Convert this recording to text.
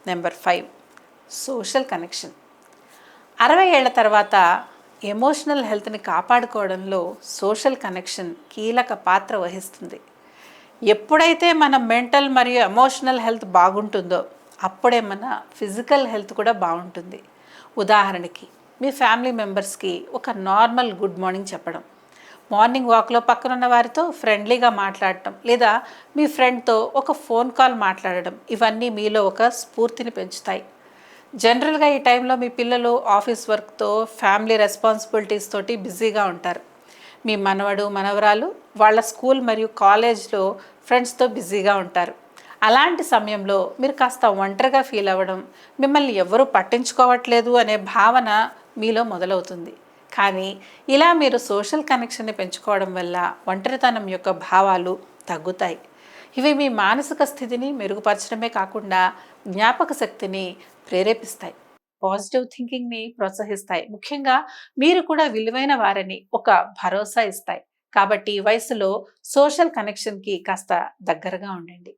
Number 5 social connection. 60 ఏళ్ల తర్వాత emotional హెల్త్ని కాపాడుకోవడంలో సోషల్ కనెక్షన్ కీలక పాత్ర వహిస్తుంది. ఎప్పుడైతే మన మెంటల్ మరియు ఎమోషనల్ హెల్త్ బాగుంటుందో అప్పుడే మన ఫిజికల్ హెల్త్ కూడా బాగుంటుంది. ఉదాహరణకి మీ ఫ్యామిలీ మెంబర్స్కి ఒక నార్మల్ గుడ్ మార్నింగ్ చెప్పడం, మార్నింగ్ వాక్లో పక్కనున్న వారితో ఫ్రెండ్లీగా మాట్లాడటం, లేదా మీ ఫ్రెండ్తో ఒక ఫోన్ కాల్ మాట్లాడడం, ఇవన్నీ మీలో ఒక స్ఫూర్తిని పెంచుతాయి. జనరల్గా ఈ టైంలో మీ పిల్లలు ఆఫీస్ వర్క్తో, ఫ్యామిలీ రెస్పాన్సిబిలిటీస్ తోటి బిజీగా ఉంటారు. మీ మనవడు మనవరాలు వాళ్ళ స్కూల్ మరియు కాలేజ్లో ఫ్రెండ్స్తో బిజీగా ఉంటారు. అలాంటి సమయంలో మీరు కాస్త ఒంటరిగా ఫీల్ అవ్వడం, మిమ్మల్ని ఎవరూ పట్టించుకోవట్లేదు అనే భావన మీలో మొదలవుతుంది. కానీ ఇలా మీరు సోషల్ కనెక్షన్ని పెంచుకోవడం వల్ల ఒంటరితనం యొక్క భావాలు తగ్గుతాయి. ఇవి మీ మానసిక స్థితిని మెరుగుపరచడమే కాకుండా జ్ఞాపక శక్తిని ప్రేరేపిస్తాయి, పాజిటివ్ థింకింగ్ని ప్రోత్సహిస్తాయి. ముఖ్యంగా మీరు కూడా విలువైన వారని ఒక భరోసా ఇస్తాయి. కాబట్టి ఈ వయసులో సోషల్ కనెక్షన్కి కాస్త దగ్గరగా ఉండండి.